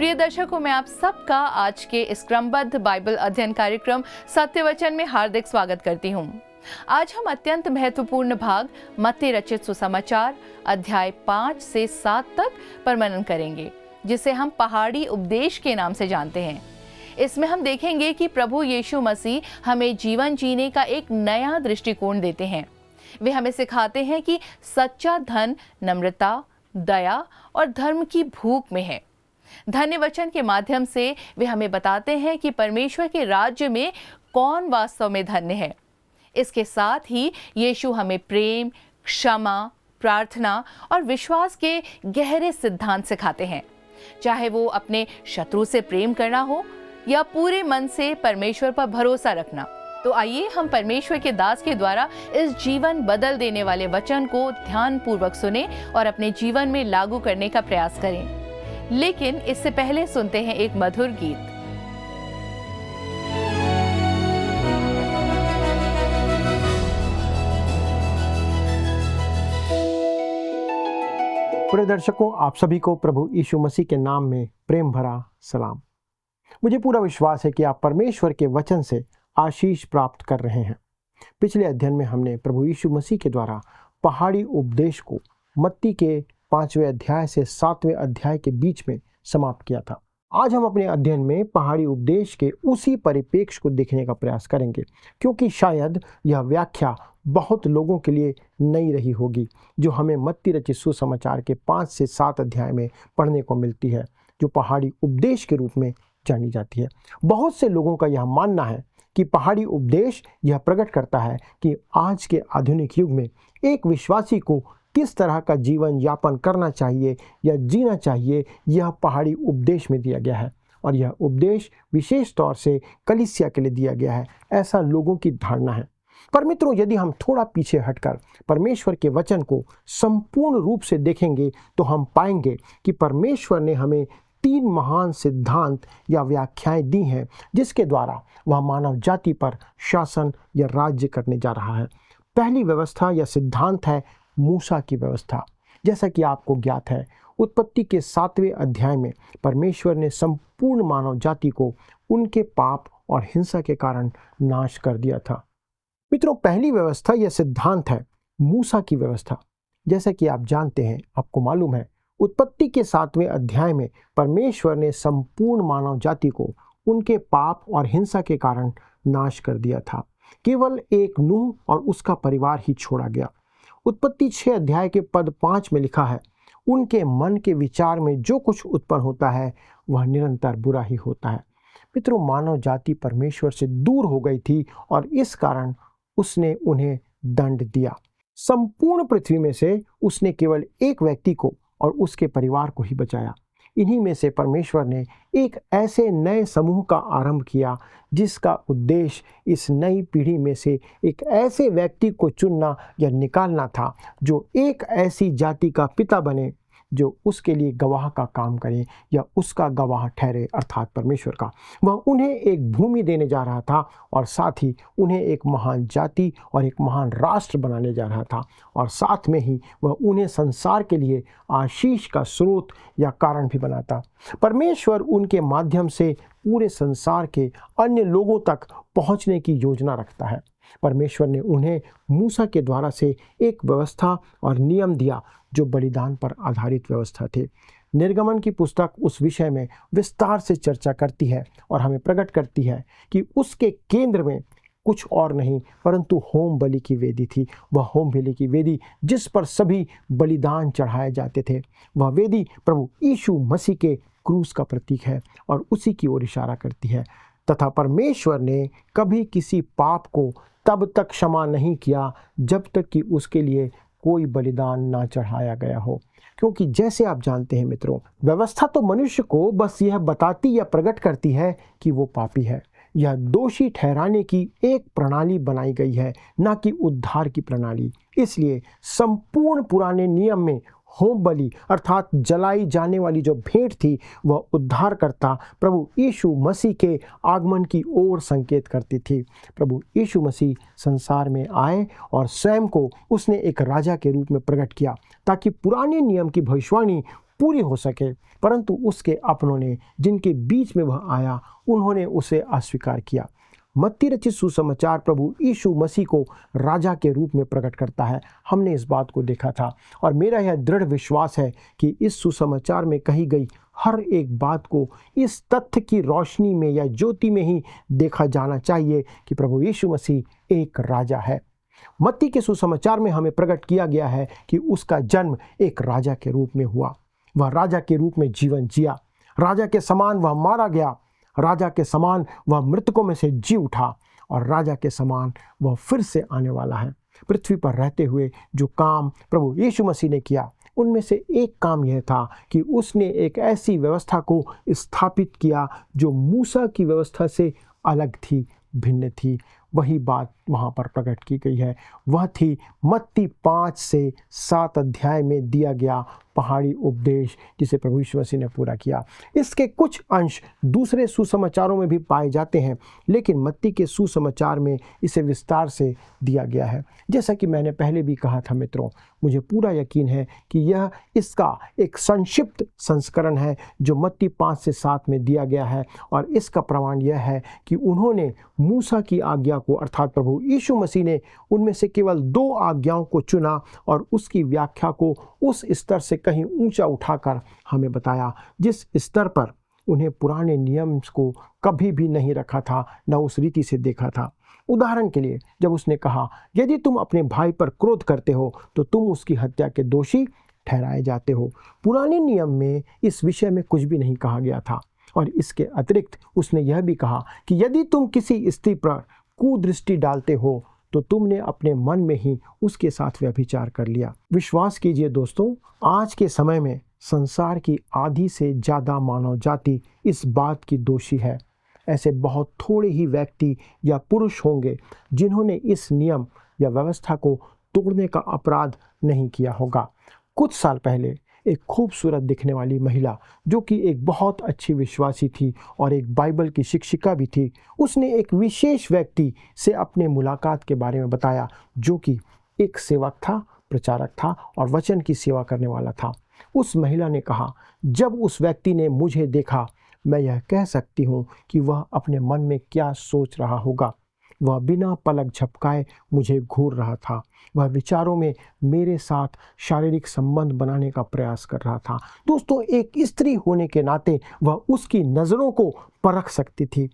प्रिय दर्शकों, मैं आप सबका आज के इस क्रमबद्ध बाइबल अध्ययन कार्यक्रम सत्य वचन में हार्दिक स्वागत करती हूँ। आज हम अत्यंत महत्वपूर्ण भाग मत्ती रचित सुसमाचार अध्याय 5 से 7 तक पर मनन करेंगे, जिसे हम पहाड़ी उपदेश के नाम से जानते हैं। इसमें हम देखेंगे कि प्रभु यीशु मसीह हमें जीवन जीने का एक नया दृष्टिकोण देते हैं। वे हमें सिखाते हैं कि सच्चा धन नम्रता, दया और धर्म की भूख में है। धन्य वचन के माध्यम से वे हमें बताते हैं कि परमेश्वर के राज्य में कौन वास्तव में धन्य है। इसके साथ ही यीशु हमें प्रेम, क्षमा, प्रार्थना और विश्वास के गहरे सिद्धांत सिखाते हैं। चाहे वो अपने शत्रु से प्रेम करना हो या पूरे मन से परमेश्वर पर भरोसा रखना। तो आइए हम परमेश्वर के दास के द्वारा इस जीवन बदल देने वाले वचन को ध्यानपूर्वक सुने और अपने जीवन में लागू करने का प्रयास करें। लेकिन इससे पहले सुनते हैं एक मधुर गीत। प्रिय दर्शकों, आप सभी को प्रभु यीशु मसीह के नाम में प्रेम भरा सलाम। मुझे पूरा विश्वास है कि आप परमेश्वर के वचन से आशीष प्राप्त कर रहे हैं। पिछले अध्ययन में हमने प्रभु यीशु मसीह के द्वारा पहाड़ी उपदेश को मत्ती के 5वें अध्याय से 7वें अध्याय के बीच में समाप्त किया था। आज हम अपने अध्ययन में पहाड़ी उपदेश के उसी परिप्रेक्ष्य को देखने का प्रयास करेंगे, क्योंकि शायद यह व्याख्या बहुत लोगों के लिए नई रही होगी जो हमें मत्ती रचित सुसमाचार के 5 से 7 अध्याय में पढ़ने को मिलती है, जो पहाड़ी उपदेश के रूप में जानी जाती है। बहुत से लोगों का यह मानना है कि पहाड़ी उपदेश यह प्रकट करता है कि आज के आधुनिक युग में एक विश्वासी को किस तरह का जीवन यापन करना चाहिए या जीना चाहिए, यह पहाड़ी उपदेश में दिया गया है। और यह उपदेश विशेष तौर से कलीसिया के लिए दिया गया है, ऐसा लोगों की धारणा है। पर मित्रों, यदि हम थोड़ा पीछे हटकर परमेश्वर के वचन को संपूर्ण रूप से देखेंगे तो हम पाएंगे कि परमेश्वर ने हमें 3 महान सिद्धांत या व्याख्याएं दी हैं, जिसके द्वारा वह मानव जाति पर शासन या राज्य करने जा रहा है। पहली व्यवस्था या सिद्धांत है मूसा की व्यवस्था। जैसा कि आपको ज्ञात है, उत्पत्ति के 7वें अध्याय में परमेश्वर ने संपूर्ण मानव जाति को उनके पाप और हिंसा के कारण नाश कर दिया था। मित्रों, पहली व्यवस्था या सिद्धांत है मूसा की व्यवस्था। जैसा कि आप जानते हैं, आपको मालूम है, उत्पत्ति के 7वें अध्याय में परमेश्वर ने संपूर्ण मानव जाति को उनके पाप और हिंसा के कारण नाश कर दिया था। केवल एक नूह और उसका परिवार ही छोड़ा गया। उत्पत्ति 6 अध्याय के पद 5 में लिखा है, उनके मन के विचार में जो कुछ उत्पन्न होता है वह निरंतर बुरा ही होता है। मित्रों, मानव जाति परमेश्वर से दूर हो गई थी और इस कारण उसने उन्हें दंड दिया। संपूर्ण पृथ्वी में से उसने केवल एक व्यक्ति को और उसके परिवार को ही बचाया। इन्हीं में से परमेश्वर ने एक ऐसे नए समूह का आरंभ किया जिसका उद्देश्य इस नई पीढ़ी में से एक ऐसे व्यक्ति को चुनना या निकालना था जो एक ऐसी जाति का पिता बने जो उसके लिए गवाह का काम करे या उसका गवाह ठहरे, अर्थात परमेश्वर का। वह उन्हें एक भूमि देने जा रहा था और साथ ही उन्हें एक महान जाति और एक महान राष्ट्र बनाने जा रहा था, और साथ में ही वह उन्हें संसार के लिए आशीष का स्रोत या कारण भी बनाता। परमेश्वर उनके माध्यम से पूरे संसार के अन्य लोगों तक पहुंचने की योजना रखता है। परमेश्वर ने उन्हें मूसा के द्वारा से एक व्यवस्था और नियम दिया जो बलिदान पर आधारित व्यवस्था थे। निर्गमन की पुस्तक उस विषय में विस्तार से चर्चा करती है और हमें प्रकट करती है कि उसके केंद्र में कुछ और नहीं परंतु होम बलि की वेदी थी। वह होम बलि की वेदी जिस पर सभी बलिदान चढ़ाए जाते थे, वह वेदी प्रभु यीशु मसीह के क्रूस का प्रतीक है और उसी की ओर इशारा करती है। तथा परमेश्वर ने कभी किसी पाप को तब तक क्षमा नहीं किया जब तक कि उसके लिए कोई बलिदान ना चढ़ाया गया हो, क्योंकि जैसे आप जानते हैं मित्रों, व्यवस्था तो मनुष्य को बस यह बताती या प्रकट करती है कि वो पापी है। यह दोषी ठहराने की एक प्रणाली बनाई गई है, ना कि उद्धार की प्रणाली। इसलिए संपूर्ण पुराने नियम में होम बलि अर्थात जलाई जाने वाली जो भेंट थी वह उद्धारकर्ता प्रभु यीशु मसीह के आगमन की ओर संकेत करती थी। प्रभु यीशु मसीह संसार में आए और स्वयं को उसने एक राजा के रूप में प्रकट किया ताकि पुराने नियम की भविष्यवाणी पूरी हो सके, परंतु उसके अपनों ने, जिनके बीच में वह आया, उन्होंने उसे अस्वीकार किया। मत्ती रचित सुसमाचार प्रभु यीशु मसीह को राजा के रूप में प्रकट करता है। हमने इस बात को देखा था और मेरा यह दृढ़ विश्वास है कि इस सुसमाचार में कही गई हर एक बात को इस तथ्य की रोशनी में या ज्योति में ही देखा जाना चाहिए कि प्रभु यीशु मसीह एक राजा है। मत्ती के सुसमाचार में हमें प्रकट किया गया है कि उसका जन्म एक राजा के रूप में हुआ। वह राजा के रूप में जीवन जिया, राजा के समान वह मारा गया, राजा के समान वह मृतकों में से जी उठा और राजा के समान वह फिर से आने वाला है। पृथ्वी पर रहते हुए जो काम प्रभु यीशु मसीह ने किया, उनमें से एक काम यह था कि उसने एक ऐसी व्यवस्था को स्थापित किया जो मूसा की व्यवस्था से अलग थी, भिन्न थी। वही बात वहाँ पर प्रकट की गई है। वह थी मत्ती 5 से 7 अध्याय में दिया गया पहाड़ी उपदेश, जिसे प्रभु यीशु मसीह ने पूरा किया। इसके कुछ अंश दूसरे सुसमाचारों में भी पाए जाते हैं, लेकिन मत्ती के सुसमाचार में इसे विस्तार से दिया गया है। जैसा कि मैंने पहले भी कहा था मित्रों, मुझे पूरा यकीन है कि यह इसका एक संक्षिप्त संस्करण है जो मत्ती 5 से 7 में दिया गया है, और इसका प्रमाण यह है कि उन्होंने मूसा की आज्ञा को, अर्थात प्रभु यीशु मसीह ने उनमें से केवल 2 आज्ञाओं को चुना और उसकी व्याख्या को उस स्तर से कहीं ऊंचा उठाकर हमें बताया जिस स्तर पर उन्हें पुराने नियम को कभी भी नहीं रखा था, न उस रीति से देखा था। उदाहरण के लिए, जब उसने कहा यदि तुम अपने भाई पर क्रोध करते हो तो तुम उसकी हत्या के दोषी ठहराए जाते हो। पुराने नियम में इस विषय में कुछ भी नहीं कहा गया था। और इसके अतिरिक्त उसने यह भी कहा कि यदि तुम किसी स्त्री पर कुदृष्टि डालते हो तो तुमने अपने मन में ही उसके साथ व्यभिचार कर लिया। विश्वास कीजिए दोस्तों, आज के समय में संसार की आधी से ज़्यादा मानव जाति इस बात की दोषी है। ऐसे बहुत थोड़े ही व्यक्ति या पुरुष होंगे जिन्होंने इस नियम या व्यवस्था को तोड़ने का अपराध नहीं किया होगा। कुछ साल पहले एक खूबसूरत दिखने वाली महिला, जो कि एक बहुत अच्छी विश्वासी थी और एक बाइबल की शिक्षिका भी थी, उसने एक विशेष व्यक्ति से अपने मुलाकात के बारे में बताया, जो कि एक सेवक था, प्रचारक था और वचन की सेवा करने वाला था। उस महिला ने कहा, जब उस व्यक्ति ने मुझे देखा, मैं यह कह सकती हूँ कि वह अपने मन में क्या सोच रहा होगा। वह बिना पलक झपकाए मुझे घूर रहा था। वह विचारों में मेरे साथ शारीरिक संबंध बनाने का प्रयास कर रहा था। दोस्तों, एक स्त्री होने के नाते वह उसकी नज़रों को परख सकती थी।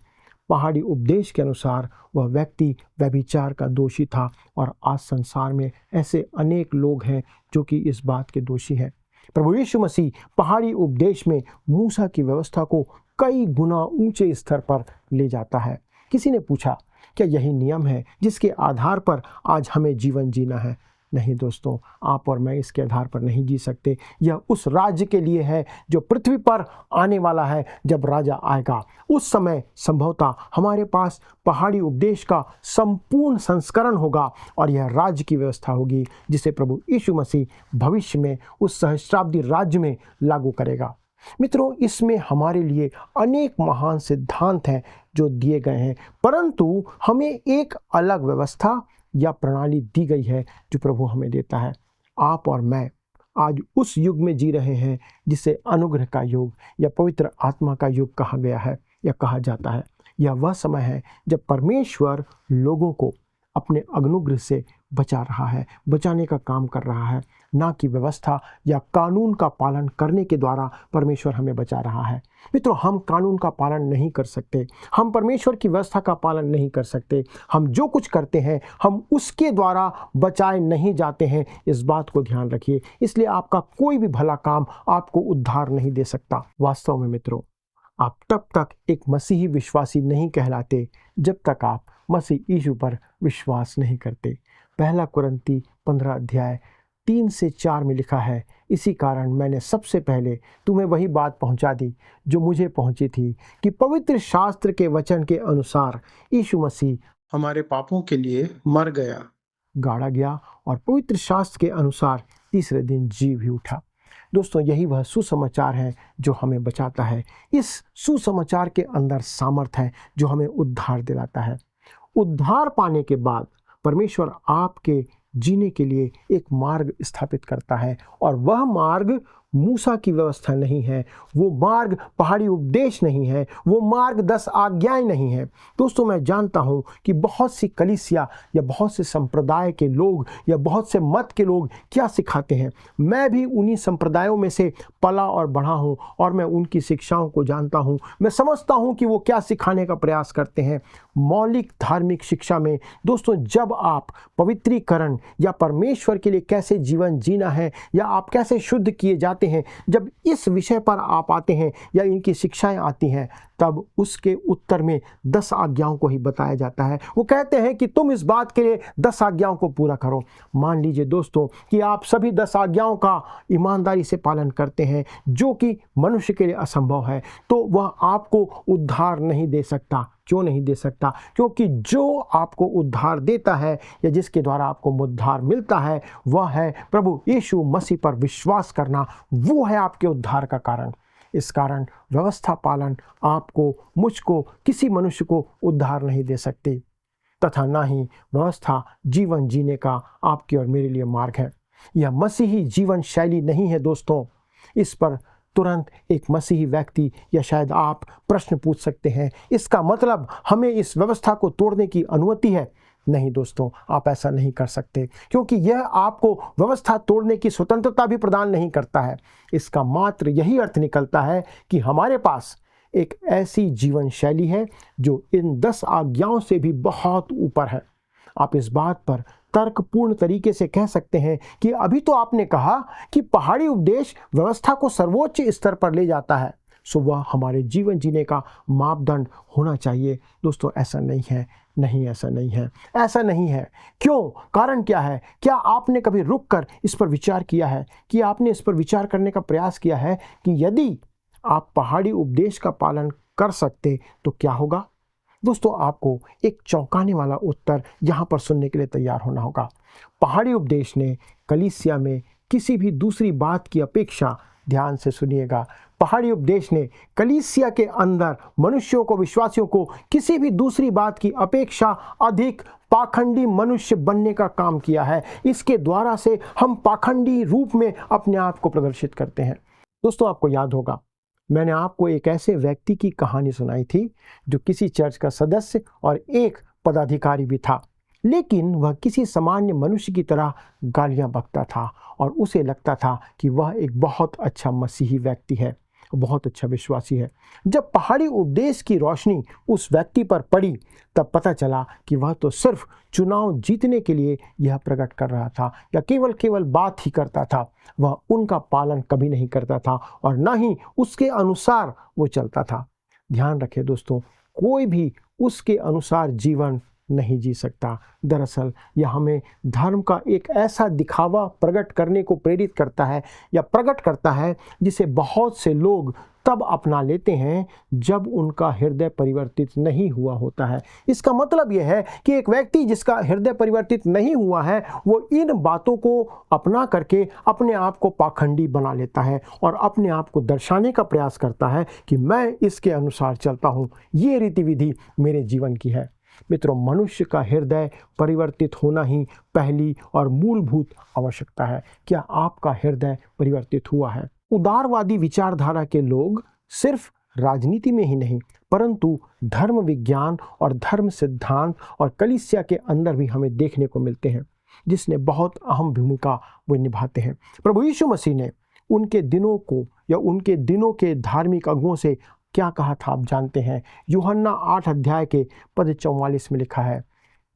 पहाड़ी उपदेश के अनुसार वह व्यक्ति व्यभिचार का दोषी था और आज संसार में ऐसे अनेक लोग हैं जो कि इस बात के दोषी हैं। प्रभु यीशु मसीह पहाड़ी उपदेश में मूसा की व्यवस्था को कई गुना ऊंचे स्तर पर ले जाता है। किसी ने पूछा, क्या यही नियम है जिसके आधार पर आज हमें जीवन जीना है? नहीं दोस्तों, आप और मैं इसके आधार पर नहीं जी सकते। यह उस राज्य के लिए है जो पृथ्वी पर आने वाला है। जब राजा आएगा उस समय संभवतः हमारे पास पहाड़ी उपदेश का संपूर्ण संस्करण होगा और यह राज्य की व्यवस्था होगी जिसे प्रभु यीशु मसीह भविष्य में उस सहस्त्राब्दी राज्य में लागू करेगा। मित्रों, इसमें हमारे लिए अनेक महान सिद्धांत हैं जो दिए गए हैं, परंतु हमें एक अलग व्यवस्था या प्रणाली दी गई है जो प्रभु हमें देता है। आप और मैं आज उस युग में जी रहे हैं जिसे अनुग्रह का युग या पवित्र आत्मा का युग कहा गया है या कहा जाता है। यह वह समय है जब परमेश्वर लोगों को अपने अनुग्रह से बचा रहा है, बचाने का काम कर रहा है, ना कि व्यवस्था या कानून का पालन करने के द्वारा परमेश्वर हमें बचा रहा है। मित्रों, हम कानून का पालन नहीं कर सकते, हम परमेश्वर की व्यवस्था का पालन नहीं कर सकते। हम जो कुछ करते हैं हम उसके द्वारा बचाए नहीं जाते हैं, इस बात को ध्यान रखिए। इसलिए आपका कोई भी भला काम आपको उद्धार नहीं दे सकता। वास्तव में मित्रों, आप तब तक एक मसीही विश्वासी नहीं कहलाते जब तक आप मसीह यीशु पर विश्वास नहीं करते। पहला कुरिन्ती 15 अध्याय 3 से 4 में लिखा है, इसी कारण मैंने सबसे पहले तुम्हें वही बात पहुंचा दी जो मुझे पहुंची थी कि पवित्र शास्त्र के वचन के अनुसार यीशु मसीह हमारे पापों के लिए मर गया, गाड़ा गया और पवित्र शास्त्र के अनुसार तीसरे दिन जी भी उठा। दोस्तों, यही वह सुसमाचार है जो हमें बचाता है। इस सुसमाचार के अंदर सामर्थ है जो हमें उद्धार दिलाता है। उद्धार पाने के बाद परमेश्वर आपके जीने के लिए एक मार्ग स्थापित करता है और वह मार्ग मूसा की व्यवस्था नहीं है, वो मार्ग पहाड़ी उपदेश नहीं है, वो मार्ग 10 आज्ञाएं नहीं है। दोस्तों, मैं जानता हूँ कि बहुत सी कलीसिया या बहुत से संप्रदाय के लोग या बहुत से मत के लोग क्या सिखाते हैं। मैं भी उन्हीं संप्रदायों में से पला और बढ़ा हूँ और मैं उनकी शिक्षाओं को जानता हूँ। मैं समझता हूँ कि वो क्या सिखाने का प्रयास करते हैं। मौलिक धार्मिक शिक्षा में दोस्तों, जब आप पवित्रीकरण या परमेश्वर के लिए कैसे जीवन जीना है या आप कैसे शुद्ध किए जाते हैं, जब इस विषय पर आप आते हैं या इनकी शिक्षाएं आती हैं, तब उसके उत्तर में 10 आज्ञाओं को ही बताया जाता है। वो कहते हैं कि तुम इस बात के लिए 10 आज्ञाओं को पूरा करो। मान लीजिए दोस्तों कि आप सभी 10 आज्ञाओं का ईमानदारी से पालन करते हैं, जो कि मनुष्य के लिए असंभव है, तो वह आपको उद्धार नहीं दे सकता। क्यों नहीं दे सकता? क्योंकि जो आपको उद्धार देता है या जिसके द्वारा आपको उद्धार मिलता है, वह है प्रभु यीशु मसीह पर विश्वास करना। वो है आपके उद्धार का कारण। इस कारण व्यवस्था पालन आपको, मुझको, किसी मनुष्य को उद्धार नहीं दे सकती, तथा ना ही व्यवस्था जीवन जीने का आपके और मेरे लिए मार्ग है। यह मसीही जीवन शैली नहीं है दोस्तों। इस पर तुरंत एक मसीही व्यक्ति या शायद आप प्रश्न पूछ सकते हैं, इसका मतलब हमें इस व्यवस्था को तोड़ने की अनुमति है? नहीं दोस्तों, आप ऐसा नहीं कर सकते, क्योंकि यह आपको व्यवस्था तोड़ने की स्वतंत्रता भी प्रदान नहीं करता है। इसका मात्र यही अर्थ निकलता है कि हमारे पास एक ऐसी जीवन शैली है जो इन 10 आज्ञाओं से भी बहुत ऊपर है। आप इस बात पर तर्कपूर्ण तरीके से कह सकते हैं कि अभी तो आपने कहा कि पहाड़ी उपदेश व्यवस्था को सर्वोच्च स्तर पर ले जाता है, सो वह हमारे जीवन जीने का मापदंड होना चाहिए। दोस्तों, ऐसा नहीं है। नहीं, ऐसा नहीं है। ऐसा नहीं है। क्यों? कारण क्या है? क्या आपने कभी रुककर इस पर विचार किया है कि आपने इस पर विचार करने का प्रयास किया है कि यदि आप पहाड़ी उपदेश का पालन कर सकते तो क्या होगा? दोस्तों, आपको एक चौंकाने वाला उत्तर यहाँ पर सुनने के लिए तैयार होना होगा। पहाड़ी उपदेश ने कलीसिया में किसी भी दूसरी बात की अपेक्षा, ध्यान से सुनिएगा, पहाड़ी उपदेश ने कलीसिया के अंदर मनुष्यों को, विश्वासियों को किसी भी दूसरी बात की अपेक्षा अधिक पाखंडी मनुष्य बनने का काम किया है। इसके द्वारा से हम पाखंडी रूप में अपने आप को प्रदर्शित करते हैं। दोस्तों, आपको याद होगा, मैंने आपको एक ऐसे व्यक्ति की कहानी सुनाई थी जो किसी चर्च का सदस्य और एक पदाधिकारी भी था, लेकिन वह किसी सामान्य मनुष्य की तरह गालियां बकता था और उसे लगता था कि वह एक बहुत अच्छा मसीही व्यक्ति है, बहुत अच्छा विश्वासी है। जब पहाड़ी उपदेश की रोशनी उस व्यक्ति पर पड़ी, तब पता चला कि वह तो सिर्फ चुनाव जीतने के लिए यह प्रकट कर रहा था या केवल बात ही करता था। वह उनका पालन कभी नहीं करता था और न ही उसके अनुसार वो चलता था। ध्यान रखें दोस्तों, कोई भी उसके अनुसार जीवन नहीं जी सकता। दरअसल यह हमें धर्म का एक ऐसा दिखावा प्रकट करने को प्रेरित करता है या प्रकट करता है जिसे बहुत से लोग तब अपना लेते हैं जब उनका हृदय परिवर्तित नहीं हुआ होता है। इसका मतलब यह है कि एक व्यक्ति जिसका हृदय परिवर्तित नहीं हुआ है, वो इन बातों को अपना करके अपने आप को पाखंडी बना लेता है और अपने आप को दर्शाने का प्रयास करता है कि मैं इसके अनुसार चलता हूँ, ये रीतिविधि मेरे जीवन की है। मित्रों, मनुष्य का हृदय परिवर्तित होना ही पहली और मूलभूत आवश्यकता है। क्या आपका हृदय परिवर्तित हुआ है? उदारवादी विचारधारा के लोग सिर्फ राजनीति में ही नहीं, परंतु धर्म विज्ञान और धर्म सिद्धांत और कलीसिया के अंदर भी हमें देखने को मिलते हैं, जिसने बहुत अहम भूमिका वो निभाते हैं। प्रभु यीशु मसीह ने उनके दिनों को या उनके दिनों के धार्मिक अगुओं से क्या कहा था आप जानते हैं? यूहन्ना 8 अध्याय के पद 44 में लिखा है,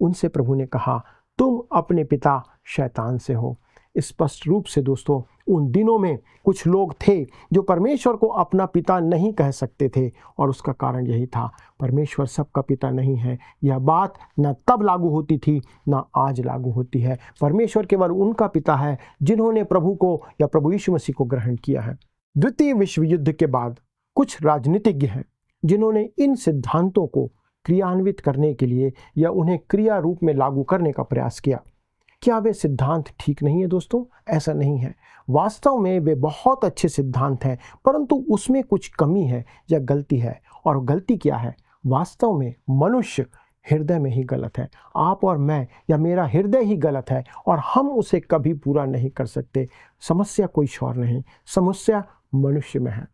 उनसे प्रभु ने कहा, तुम अपने पिता शैतान से हो। स्पष्ट रूप से दोस्तों, उन दिनों में कुछ लोग थे जो परमेश्वर को अपना पिता नहीं कह सकते थे और उसका कारण यही था, परमेश्वर सबका पिता नहीं है। यह बात न तब लागू होती थी न आज लागू होती है। परमेश्वर केवल उनका पिता है जिन्होंने प्रभु को या प्रभु यीशु मसीह को ग्रहण किया है। द्वितीय विश्व युद्ध के बाद कुछ राजनीतिज्ञ हैं जिन्होंने इन सिद्धांतों को क्रियान्वित करने के लिए या उन्हें क्रिया रूप में लागू करने का प्रयास किया। क्या वे सिद्धांत ठीक नहीं है दोस्तों? ऐसा नहीं है। वास्तव में वे बहुत अच्छे सिद्धांत हैं, परंतु उसमें कुछ कमी है या गलती है। और गलती क्या है? वास्तव में मनुष्य हृदय में ही गलत है। आप और मैं या मेरा हृदय ही गलत है और हम उसे कभी पूरा नहीं कर सकते। समस्या कोई और नहीं, समस्या मनुष्य में है।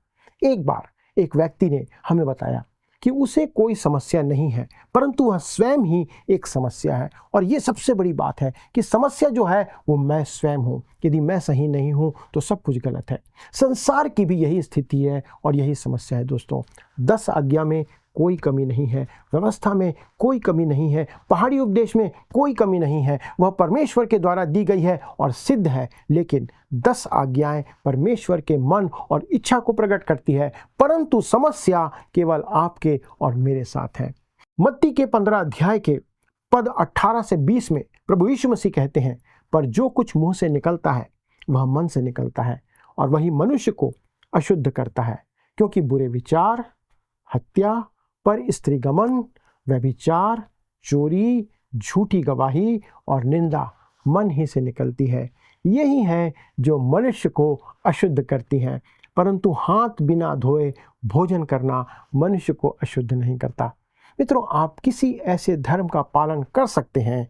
एक बार एक व्यक्ति ने हमें बताया कि उसे कोई समस्या नहीं है, परंतु वह स्वयं ही एक समस्या है। और ये सबसे बड़ी बात है कि समस्या जो है वो मैं स्वयं हूँ। यदि मैं सही नहीं हूँ तो सब कुछ गलत है। संसार की भी यही स्थिति है और यही समस्या है दोस्तों। 10 आज्ञा में कोई कमी नहीं है, व्यवस्था में कोई कमी नहीं है, पहाड़ी उपदेश में कोई कमी नहीं है। वह परमेश्वर के द्वारा दी गई है और सिद्ध है। लेकिन 10 आज्ञाएं परमेश्वर के मन और इच्छा को प्रकट करती है, परंतु समस्या केवल आपके और मेरे साथ है। मत्ती के 15 अध्याय के पद 18 से 20 में प्रभु यीशु मसीह कहते हैं, पर जो कुछ मुंह से निकलता है वह मन से निकलता है और वही मनुष्य को अशुद्ध करता है, क्योंकि बुरे विचार, हत्या, पर स्त्रीगमन, व्यभिचार, चोरी, झूठी गवाही और निंदा मन ही से निकलती है। यही है जो मनुष्य को अशुद्ध करती हैं। परंतु हाथ बिना धोए भोजन करना मनुष्य को अशुद्ध नहीं करता। मित्रों, आप किसी ऐसे धर्म का पालन कर सकते हैं,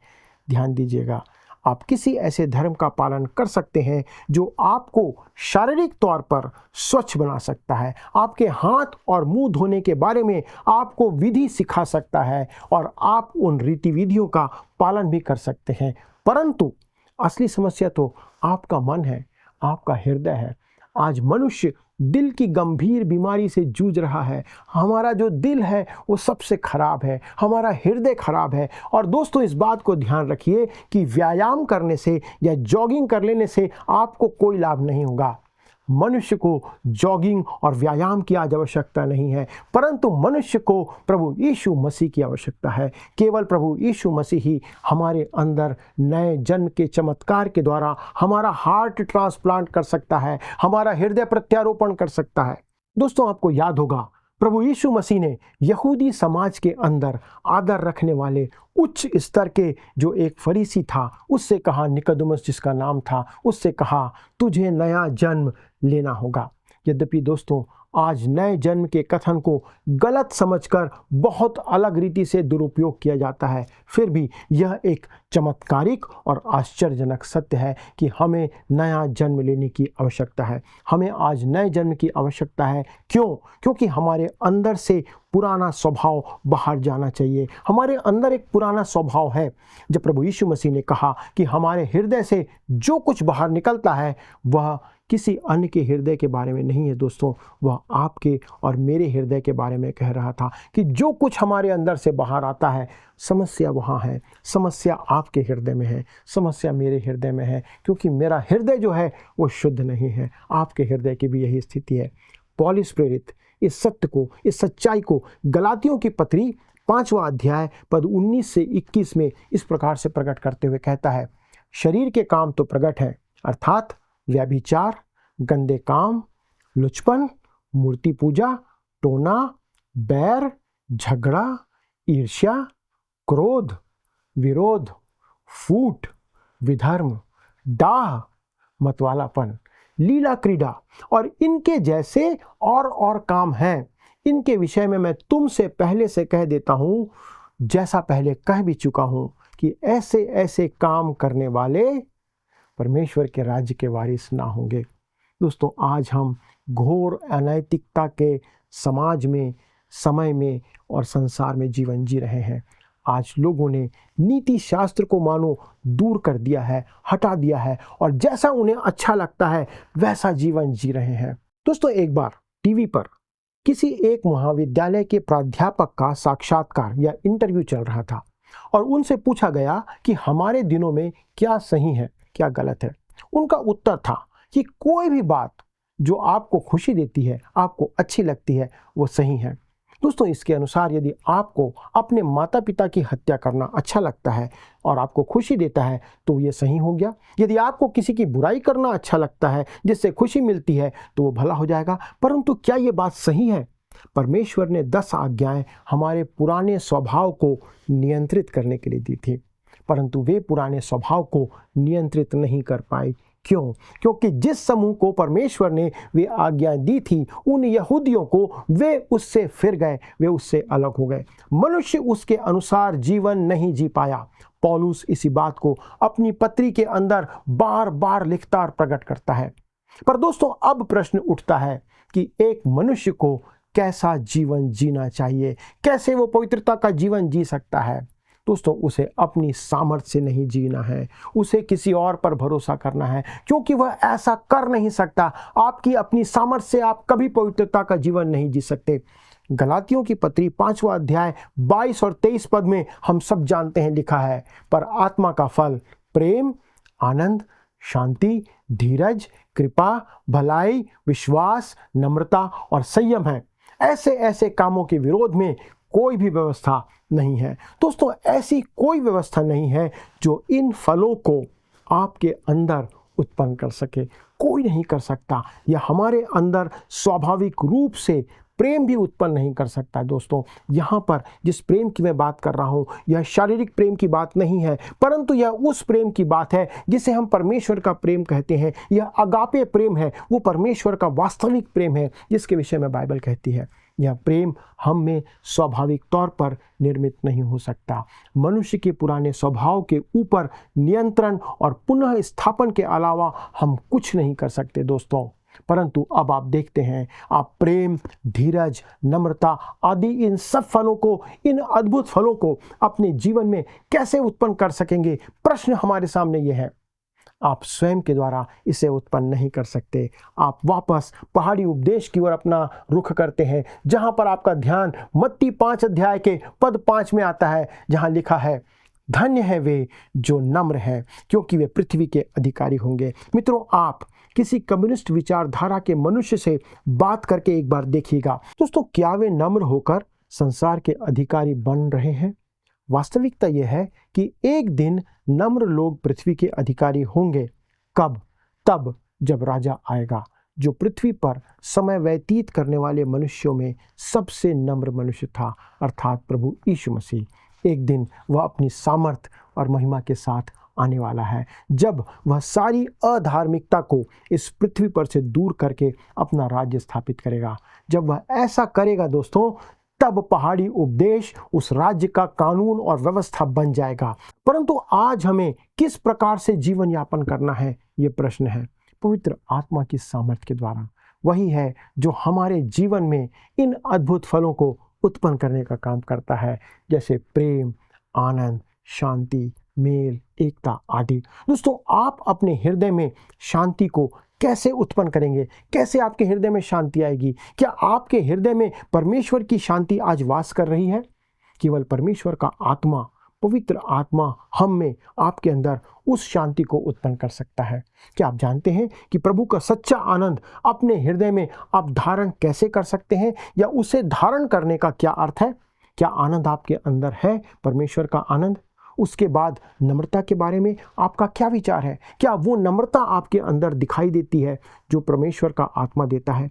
ध्यान दीजिएगा, आप किसी ऐसे धर्म का पालन कर सकते हैं जो आपको शारीरिक तौर पर स्वच्छ बना सकता है, आपके हाथ और मुंह धोने के बारे में आपको विधि सिखा सकता है और आप उन रीति विधियों का पालन भी कर सकते हैं। परंतु असली समस्या तो आपका मन है, आपका हृदय है। आज मनुष्य दिल की गंभीर बीमारी से जूझ रहा है। हमारा जो दिल है वो सबसे खराब है, हमारा हृदय खराब है। और दोस्तों, इस बात को ध्यान रखिए कि व्यायाम करने से या जॉगिंग कर लेने से आपको कोई लाभ नहीं होगा। मनुष्य को जॉगिंग और व्यायाम की आज आवश्यकता नहीं है, परंतु मनुष्य को प्रभु यीशु मसीह की आवश्यकता है। केवल प्रभु यीशु मसीह ही हमारे अंदर नए जन्म के चमत्कार के द्वारा हमारा हार्ट ट्रांसप्लांट कर सकता है, हमारा हृदय प्रत्यारोपण कर सकता है। दोस्तों, आपको याद होगा प्रभु यीशु मसीह ने यहूदी समाज के अंदर आदर रखने वाले उच्च स्तर के जो एक फरीसी था उससे कहा, निकोदेमुस जिसका नाम था, उससे कहा तुझे नया जन्म लेना होगा। यद्यपि दोस्तों, आज नए जन्म के कथन को गलत समझकर बहुत अलग रीति से दुरुपयोग किया जाता है, फिर भी यह एक चमत्कारिक और आश्चर्यजनक सत्य है कि हमें नया जन्म लेने की आवश्यकता है। हमें आज नए जन्म की आवश्यकता है। क्यों? क्योंकि हमारे अंदर से पुराना स्वभाव बाहर जाना चाहिए। हमारे अंदर एक पुराना स्वभाव है। जब प्रभु यीशु मसीह ने कहा कि हमारे हृदय से जो कुछ बाहर निकलता है वह किसी अन्य के हृदय के बारे में नहीं है दोस्तों, वह आपके और मेरे हृदय के बारे में कह रहा था कि जो कुछ हमारे अंदर से बाहर आता है, समस्या वहाँ है। समस्या आपके हृदय में है, समस्या मेरे हृदय में है, क्योंकि मेरा हृदय जो है वो शुद्ध नहीं है। आपके हृदय की भी यही स्थिति है। पौलुस प्रेरित इस सत्य को, इस सच्चाई को गलातियों की पत्री 5वां अध्याय पद 19 से 21 में इस प्रकार से प्रकट करते हुए कहता है, शरीर के काम तो प्रकट है, अर्थात व्यभिचार, गंदे काम, लुचपन, मूर्ति पूजा, टोना, बैर, झगड़ा, ईर्ष्या, क्रोध, विरोध, फूट, विधर्म, डाह, मतवालापन, लीला क्रीड़ा और इनके जैसे और काम हैं। इनके विषय में मैं तुमसे पहले से कह देता हूँ, जैसा पहले कह भी चुका हूँ, कि ऐसे ऐसे काम करने वाले परमेश्वर के राज्य के वारिस ना होंगे। दोस्तों, आज हम घोर अनैतिकता के समाज में, समय में और संसार में जीवन जी रहे हैं। आज लोगों ने नीति शास्त्र को मानो दूर कर दिया है, हटा दिया है और जैसा उन्हें अच्छा लगता है वैसा जीवन जी रहे हैं। दोस्तों, एक बार टीवी पर किसी एक महाविद्यालय के प्राध्यापक का साक्षात्कार या इंटरव्यू चल रहा था और उनसे पूछा गया कि हमारे दिनों में क्या सही है, क्या गलत है। उनका उत्तर था कि कोई भी बात जो आपको खुशी देती है, आपको अच्छी लगती है, वो सही है। दोस्तों, इसके अनुसार यदि आपको अपने माता पिता की हत्या करना अच्छा लगता है और आपको खुशी देता है तो ये सही हो गया। यदि आपको किसी की बुराई करना अच्छा लगता है जिससे खुशी मिलती है तो वो भला हो जाएगा। परंतु क्या ये बात सही है? परमेश्वर ने 10 आज्ञाएं हमारे पुराने स्वभाव को नियंत्रित करने के लिए दी थी, परंतु वे पुराने स्वभाव को नियंत्रित नहीं कर पाए। क्यों? क्योंकि जिस समूह को परमेश्वर ने वे आज्ञा दी थी, उन यहूदियों को, वे उससे फिर गए, वे उससे अलग हो गए। मनुष्य उसके अनुसार जीवन नहीं जी पाया। पौलुस इसी बात को अपनी पत्री के अंदर बार बार लिखता और प्रकट करता है। पर दोस्तों, अब प्रश्न उठता है कि एक मनुष्य को कैसा जीवन जीना चाहिए, कैसे वो पवित्रता का जीवन जी सकता है। दोस्तों, उसे अपनी सामर्थ्य से नहीं जीना है, उसे किसी और पर भरोसा करना है, क्योंकि वह ऐसा कर नहीं सकता। आपकी अपनी सामर्थ्य से आप कभी पवित्रता का जीवन नहीं जी सकते। गलातियों की पत्री 5वां अध्याय 22 और 23 पद में हम सब जानते हैं, लिखा है, पर आत्मा का फल प्रेम, आनंद, शांति, धीरज, कृपा, भलाई, विश्वास, नम्रता और संयम है। ऐसे ऐसे कामों के विरोध में कोई भी व्यवस्था नहीं है। दोस्तों, ऐसी कोई व्यवस्था नहीं है जो इन फलों को आपके अंदर उत्पन्न कर सके। कोई नहीं कर सकता। यह हमारे अंदर स्वाभाविक रूप से प्रेम भी उत्पन्न नहीं कर सकता। दोस्तों, यहाँ पर जिस प्रेम की मैं बात कर रहा हूँ, यह शारीरिक प्रेम की बात नहीं है, परंतु यह उस प्रेम की बात है जिसे हम परमेश्वर का प्रेम कहते हैं। यह अगापे प्रेम है, वो परमेश्वर का वास्तविक प्रेम है जिसके विषय में बाइबल कहती है। यह प्रेम हम में स्वाभाविक तौर पर निर्मित नहीं हो सकता। मनुष्य के पुराने स्वभाव के ऊपर नियंत्रण और पुनः स्थापन के अलावा हम कुछ नहीं कर सकते दोस्तों। परंतु अब आप देखते हैं, आप प्रेम, धीरज, नम्रता आदि इन सब फलों को, इन अद्भुत फलों को अपने जीवन में कैसे उत्पन्न कर सकेंगे। प्रश्न हमारे सामने यह है। आप स्वयं के द्वारा इसे उत्पन्न नहीं कर सकते। आप वापस पहाड़ी उपदेश की ओर अपना रुख करते हैं, जहां पर आपका ध्यान मत्ती 5 अध्याय के पद 5 में आता है, जहां लिखा है, धन्य है वे जो नम्र हैं, क्योंकि वे पृथ्वी के अधिकारी होंगे। मित्रों, आप किसी कम्युनिस्ट विचारधारा के मनुष्य से बात करके एक बार देखिएगा। दोस्तों, क्या वे नम्र होकर संसार के अधिकारी बन रहे हैं? वास्तविकता यह है कि एक दिन नम्र लोग पृथ्वी के अधिकारी होंगे। कब? तब जब राजा आएगा, जो पृथ्वी पर समय व्यतीत करने वाले मनुष्यों में सबसे नम्र मनुष्य था, अर्थात प्रभु यीशु मसीह। एक दिन वह अपनी सामर्थ और महिमा के साथ आने वाला है, जब वह सारी अधार्मिकता को इस पृथ्वी पर से दूर करके अपना राज्य स्थापित करेगा। जब वह ऐसा करेगा दोस्तों, तब पहाड़ी उपदेश उस राज्य का कानून और व्यवस्था बन जाएगा। परंतु आज हमें किस प्रकार से जीवन यापन करना है, ये प्रश्न है। पवित्र आत्मा की सामर्थ्य के द्वारा। वही है जो हमारे जीवन में इन अद्भुत फलों को उत्पन्न करने का काम करता है, जैसे प्रेम, आनंद, शांति, मेल, एकता आदि। दोस्तों, आप अपने हृदय में शांति को कैसे उत्पन्न करेंगे? कैसे आपके हृदय में शांति आएगी? क्या आपके हृदय में परमेश्वर की शांति आज वास कर रही है? केवल परमेश्वर का आत्मा, पवित्र आत्मा हम में, आपके अंदर उस शांति को उत्पन्न कर सकता है। क्या आप जानते हैं कि प्रभु का सच्चा आनंद अपने हृदय में आप धारण कैसे कर सकते हैं, या उसे धारण करने का क्या अर्थ है? क्या आनंद आपके अंदर है, परमेश्वर का आनंद? उसके बाद नम्रता के बारे में आपका क्या विचार है? क्या वो नम्रता आपके अंदर दिखाई देती है जो परमेश्वर का आत्मा देता है?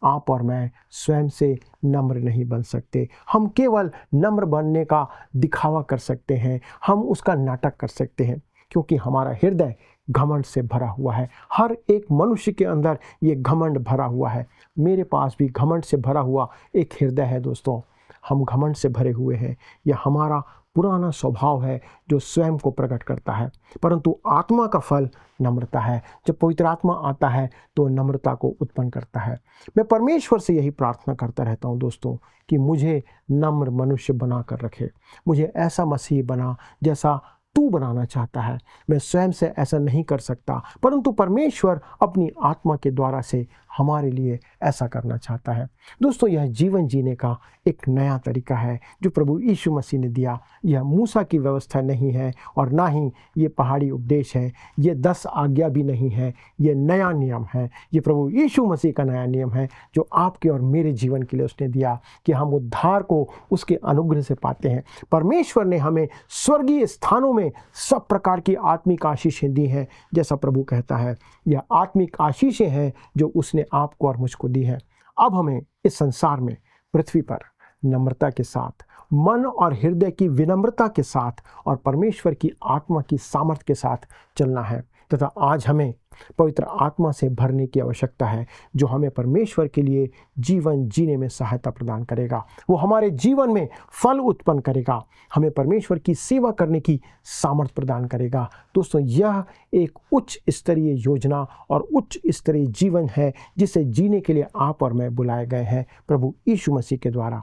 आप और मैं स्वयं से नम्र नहीं बन सकते। हम केवल नम्र बनने का दिखावा कर सकते हैं, हम उसका नाटक कर सकते हैं, क्योंकि हमारा हृदय घमंड से भरा हुआ है। हर एक मनुष्य के अंदर ये घमंड भरा हुआ है। मेरे पास भी घमंड से भरा हुआ एक हृदय है दोस्तों। हम घमंड से भरे हुए हैं। यह हमारा पुराना स्वभाव है जो स्वयं को प्रकट करता है। परंतु आत्मा का फल नम्रता है। जब पवित्र आत्मा आता है तो नम्रता को उत्पन्न करता है। मैं परमेश्वर से यही प्रार्थना करता रहता हूँ दोस्तों, कि मुझे नम्र मनुष्य बना कर रखे। मुझे ऐसा मसीह बना जैसा तू बनाना चाहता है। मैं स्वयं से ऐसा नहीं कर सकता, परंतु परमेश्वर अपनी आत्मा के द्वारा से हमारे लिए ऐसा करना चाहता है। दोस्तों, यह जीवन जीने का एक नया तरीका है जो प्रभु यीशु मसीह ने दिया। यह मूसा की व्यवस्था नहीं है, और ना ही ये पहाड़ी उपदेश है। ये 10 आज्ञा भी नहीं है। ये नया नियम है। ये प्रभु यीशु मसीह का नया नियम है जो आपके और मेरे जीवन के लिए उसने दिया, कि हम उद्धार को उसके अनुग्रह से पाते हैं। परमेश्वर ने हमें स्वर्गीय स्थानों में सब प्रकार की आत्मिक आशीषें दी हैं, जैसा प्रभु कहता है। यह आत्मिक आशीषें हैं जो उसने आपको और मुझको दी है। अब हमें इस संसार में, पृथ्वी पर नम्रता के साथ, मन और हृदय की विनम्रता के साथ और परमेश्वर की आत्मा की सामर्थ्य के साथ चलना है। तथा आज हमें पवित्र आत्मा से भरने की आवश्यकता है, जो हमें परमेश्वर के लिए जीवन जीने में सहायता प्रदान करेगा। वो हमारे जीवन में फल उत्पन्न करेगा, हमें परमेश्वर की सेवा करने की सामर्थ्य प्रदान करेगा। दोस्तों, यह एक उच्च स्तरीय योजना और उच्च स्तरीय जीवन है जिसे जीने के लिए आप और मैं बुलाए गए हैं प्रभु यीशु मसीह के द्वारा।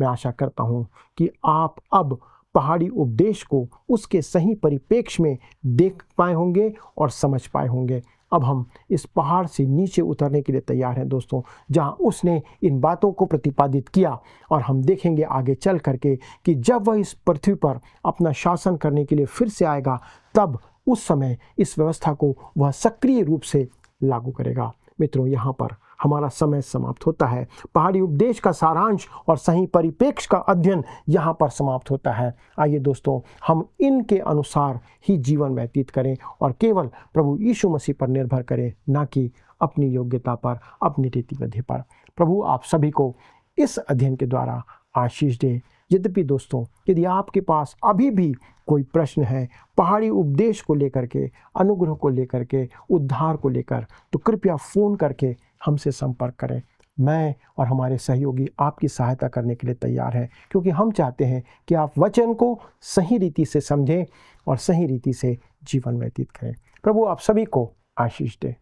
मैं आशा करता हूँ कि आप अब पहाड़ी उपदेश को उसके सही परिप्रेक्ष्य में देख पाए होंगे और समझ पाए होंगे। अब हम इस पहाड़ से नीचे उतरने के लिए तैयार हैं दोस्तों, जहां उसने इन बातों को प्रतिपादित किया, और हम देखेंगे आगे चल करके कि जब वह इस पृथ्वी पर अपना शासन करने के लिए फिर से आएगा, तब उस समय इस व्यवस्था को वह सक्रिय रूप से लागू करेगा। मित्रों, यहाँ पर हमारा समय समाप्त होता है। पहाड़ी उपदेश का सारांश और सही परिप्रेक्ष्य का अध्ययन यहाँ पर समाप्त होता है। आइए दोस्तों, हम इनके अनुसार ही जीवन व्यतीत करें और केवल प्रभु यीशु मसीह पर निर्भर करें, ना कि अपनी योग्यता पर, अपनी रीति विधि पर। प्रभु आप सभी को इस अध्ययन के द्वारा आशीष दे। यद्यपि दोस्तों, यदि आपके पास अभी भी कोई प्रश्न है पहाड़ी उपदेश को लेकर के, अनुग्रह को लेकर के, उद्धार को लेकर, तो कृपया फ़ोन करके हमसे संपर्क करें। मैं और हमारे सहयोगी आपकी सहायता करने के लिए तैयार हैं, क्योंकि हम चाहते हैं कि आप वचन को सही रीति से समझें और सही रीति से जीवन व्यतीत करें। प्रभु आप सभी को आशीष दे।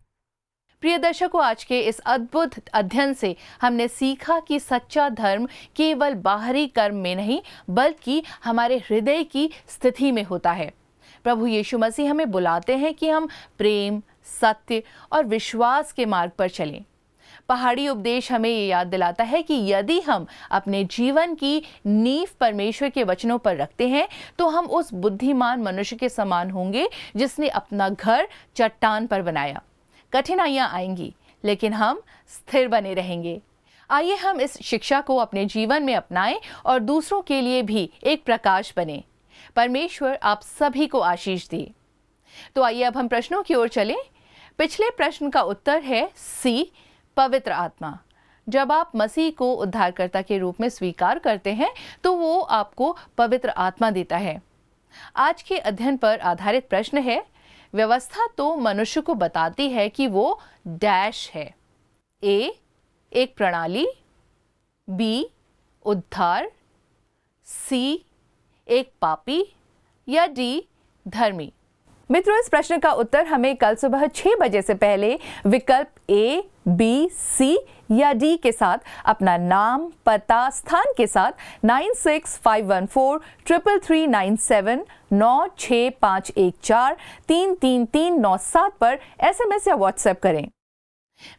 प्रिय दर्शकों, आज के इस अद्भुत अध्ययन से हमने सीखा कि सच्चा धर्म केवल बाहरी कर्म में नहीं, बल्कि हमारे हृदय की स्थिति में होता है। प्रभु यीशु मसीह हमें बुलाते हैं कि हम प्रेम, सत्य और विश्वास के मार्ग पर चलें। पहाड़ी उपदेश हमें ये याद दिलाता है कि यदि हम अपने जीवन की नींव परमेश्वर के वचनों पर रखते हैं, तो हम उस बुद्धिमान मनुष्य के समान होंगे जिसने अपना घर चट्टान पर बनाया। कठिनाइयां आएंगी, लेकिन हम स्थिर बने रहेंगे। आइए हम इस शिक्षा को अपने जीवन में अपनाएं और दूसरों के लिए भी एक प्रकाश बने। परमेश्वर आप सभी को आशीष दे। तो आइए अब हम प्रश्नों की ओर चलें। पिछले प्रश्न का उत्तर है सी, पवित्र आत्मा। जब आप मसीह को उद्धारकर्ता के रूप में स्वीकार करते हैं, तो वो आपको पवित्र आत्मा देता है। आज के अध्ययन पर आधारित प्रश्न है, व्यवस्था तो मनुष्य को बताती है कि वो डैश है। ए, एक प्रणाली, बी, उद्धार, सी, एक पापी, या डी, धर्मी। मित्रों, इस प्रश्न का उत्तर हमें कल सुबह 6 बजे से पहले विकल्प ए, बी, सी या डी के साथ अपना नाम, पता, स्थान के साथ 9651433397 96514 33397 पर SMS या WhatsApp करें।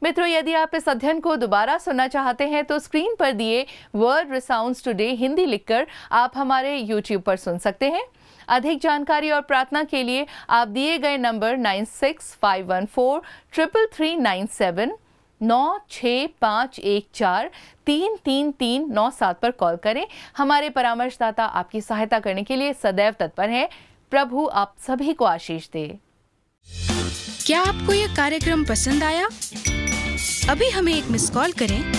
मित्रों, यदि आप इस अध्ययन को दोबारा सुनना चाहते हैं, तो स्क्रीन पर दिए वर्ड रिसाउंड्स टुडे हिंदी लिखकर आप हमारे YouTube पर सुन सकते हैं। अधिक जानकारी और प्रार्थना के लिए आप दिए गए नंबर 9651433397 96514 33397 पर कॉल करें। हमारे परामर्शदाता आपकी सहायता करने के लिए सदैव तत्पर हैं। प्रभु आप सभी को आशीष दे। क्या आपको यह कार्यक्रम पसंद आया? अभी हमें एक मिस कॉल करें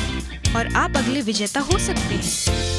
और आप अगले विजेता हो सकते हैं।